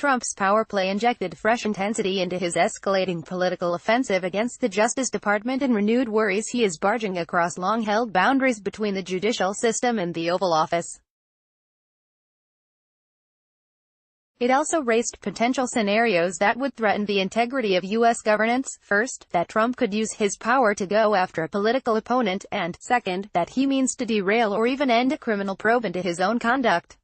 Trump's power play injected fresh intensity into his escalating political offensive against the Justice Department and renewed worries he is barging across long-held boundaries between the judicial system and the Oval Office. It also raised potential scenarios that would threaten the integrity of U.S. governance. First, that Trump could use his power to go after a political opponent, and, second, that he means to derail or even end a criminal probe into his own conduct.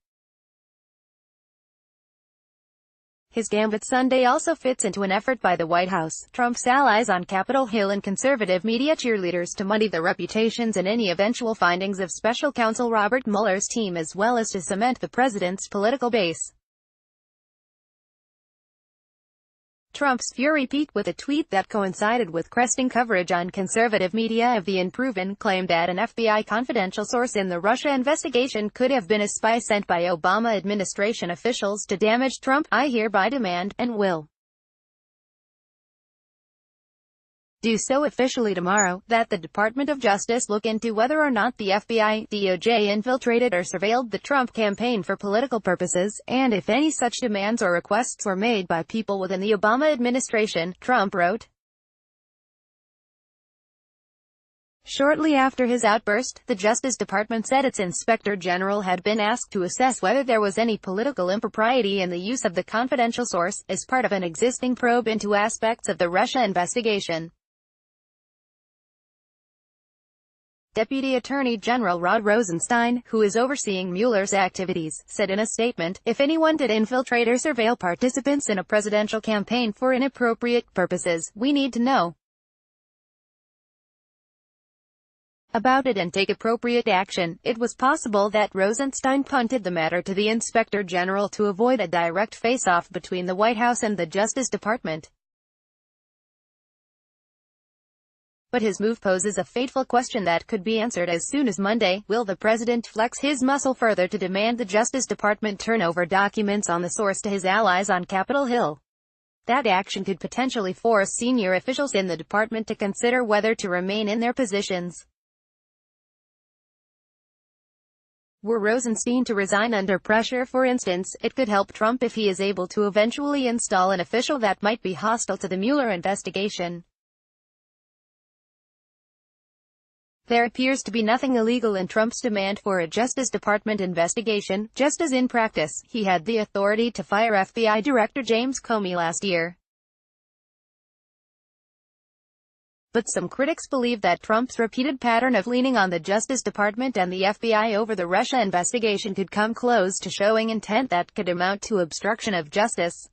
His gambit Sunday also fits into an effort by the White House, Trump's allies on Capitol Hill and conservative media cheerleaders to muddy the reputations and any eventual findings of special counsel Robert Mueller's team, as well as to cement the president's political base. Trump's fury peaked with a tweet that coincided with cresting coverage on conservative media of the unproven claim that an FBI confidential source in the Russia investigation could have been a spy sent by Obama administration officials to damage Trump. I hereby demand, and will do so officially tomorrow, that the Department of Justice look into whether or not the FBI, DOJ infiltrated or surveilled the Trump campaign for political purposes, and if any such demands or requests were made by people within the Obama administration, Trump wrote. Shortly after his outburst, the Justice Department said its Inspector General had been asked to assess whether there was any political impropriety in the use of the confidential source, as part of an existing probe into aspects of the Russia investigation. Deputy Attorney General Rod Rosenstein, who is overseeing Mueller's activities, said in a statement, "If anyone did infiltrate or surveil participants in a presidential campaign for inappropriate purposes, we need to know about it and take appropriate action." It was possible that Rosenstein punted the matter to the Inspector General to avoid a direct face-off between the White House and the Justice Department. But his move poses a fateful question that could be answered as soon as Monday. Will the president flex his muscle further to demand the Justice Department turn over documents on the source to his allies on Capitol Hill? That action could potentially force senior officials in the department to consider whether to remain in their positions. Were Rosenstein to resign under pressure, for instance, it could help Trump if he is able to eventually install an official that might be hostile to the Mueller investigation. There appears to be nothing illegal in Trump's demand for a Justice Department investigation, just as in practice, he had the authority to fire FBI Director James Comey last year. But some critics believe that Trump's repeated pattern of leaning on the Justice Department and the FBI over the Russia investigation could come close to showing intent that could amount to obstruction of justice.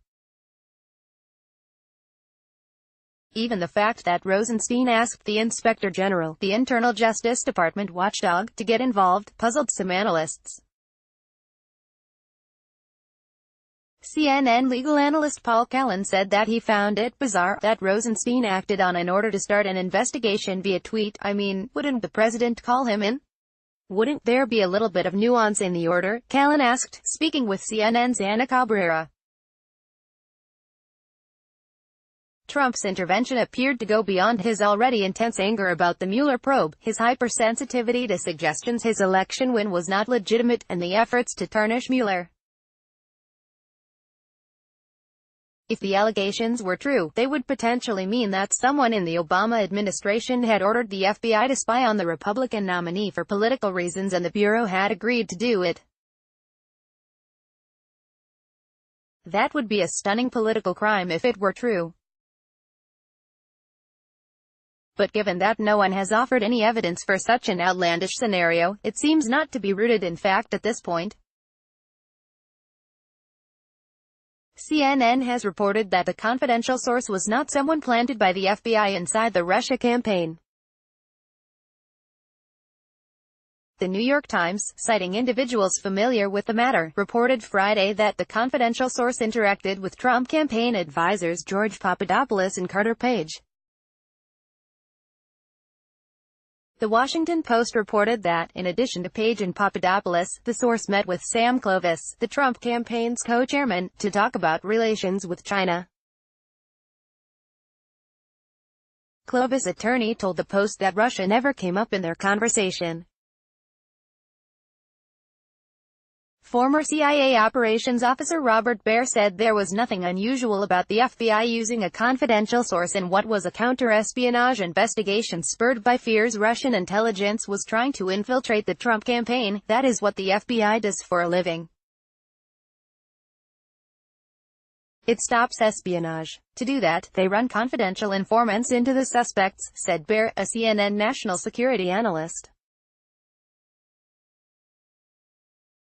Even the fact that Rosenstein asked the Inspector General, the internal Justice Department watchdog, to get involved, puzzled some analysts. CNN legal analyst Paul Callan said that he found it bizarre that Rosenstein acted on an order to start an investigation via tweet. I mean, wouldn't the president call him in? Wouldn't there be a little bit of nuance in the order? Callan asked, speaking with CNN's Ana Cabrera. Trump's intervention appeared to go beyond his already intense anger about the Mueller probe, his hypersensitivity to suggestions his election win was not legitimate, and the efforts to tarnish Mueller. If the allegations were true, they would potentially mean that someone in the Obama administration had ordered the FBI to spy on the Republican nominee for political reasons and the Bureau had agreed to do it. That would be a stunning political crime if it were true. But given that no one has offered any evidence for such an outlandish scenario, it seems not to be rooted in fact at this point. CNN has reported that the confidential source was not someone planted by the FBI inside the Russia campaign. The New York Times, citing individuals familiar with the matter, reported Friday that the confidential source interacted with Trump campaign advisors George Papadopoulos and Carter Page. The Washington Post reported that, in addition to Page and Papadopoulos, the source met with Sam Clovis, the Trump campaign's co-chairman, to talk about relations with China. Clovis' attorney told the Post that Russia never came up in their conversation. Former CIA operations officer Robert Baer said there was nothing unusual about the FBI using a confidential source in what was a counter-espionage investigation spurred by fears Russian intelligence was trying to infiltrate the Trump campaign. That is what the FBI does for a living. It stops espionage. To do that, they run confidential informants into the suspects, said Baer, a CNN national security analyst.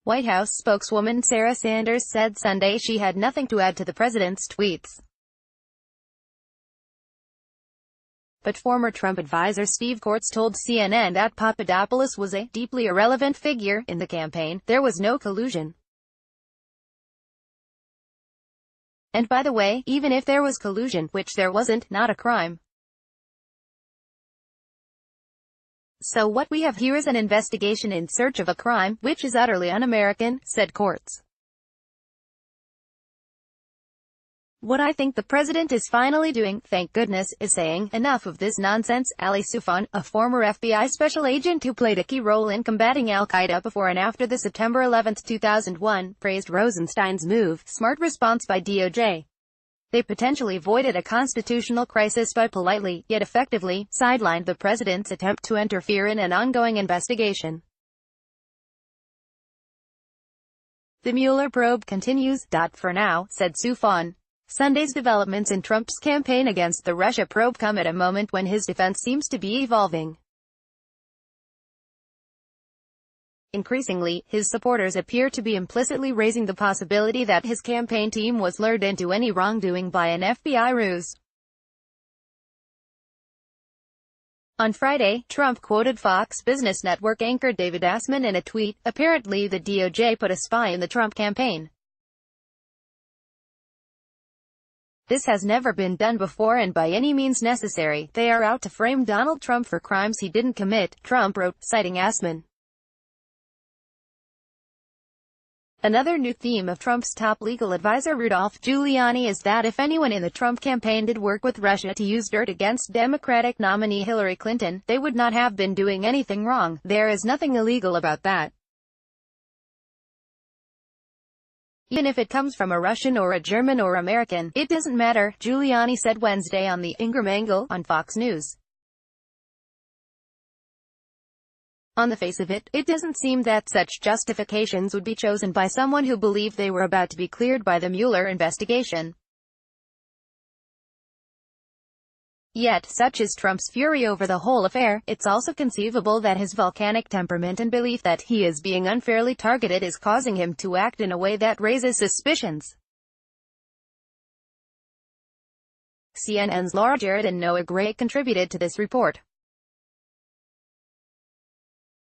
White House spokeswoman Sarah Sanders said Sunday she had nothing to add to the president's tweets. But former Trump advisor Steve Kortz told CNN that Papadopoulos was a deeply irrelevant figure in the campaign. There was no collusion. And by the way, even if there was collusion, which there wasn't, not a crime. So what we have here is an investigation in search of a crime, which is utterly un-American, said Kortz. What I think the president is finally doing, thank goodness, is saying, enough of this nonsense. Ali Soufan, a former FBI special agent who played a key role in combating al-Qaeda before and after the September 11, 2001, praised Rosenstein's move, smart response by DOJ. They potentially avoided a constitutional crisis by politely, yet effectively, sidelined the president's attempt to interfere in an ongoing investigation. The Mueller probe continues. For now, said Soufan. Sunday's developments in Trump's campaign against the Russia probe come at a moment when his defense seems to be evolving. Increasingly, his supporters appear to be implicitly raising the possibility that his campaign team was lured into any wrongdoing by an FBI ruse. On Friday, Trump quoted Fox Business Network anchor David Assman in a tweet. Apparently the DOJ put a spy in the Trump campaign. This has never been done before and by any means necessary. They are out to frame Donald Trump for crimes he didn't commit, Trump wrote, citing Assman. Another new theme of Trump's top legal advisor Rudolph Giuliani is that if anyone in the Trump campaign did work with Russia to use dirt against Democratic nominee Hillary Clinton, they would not have been doing anything wrong. There is nothing illegal about that. Even if it comes from a Russian or a German or American, it doesn't matter, Giuliani said Wednesday on the Ingraham Angle on Fox News. On the face of it, it doesn't seem that such justifications would be chosen by someone who believed they were about to be cleared by the Mueller investigation. Yet, such is Trump's fury over the whole affair, it's also conceivable that his volcanic temperament and belief that he is being unfairly targeted is causing him to act in a way that raises suspicions. CNN's Laura Jarrett and Noah Gray contributed to this report.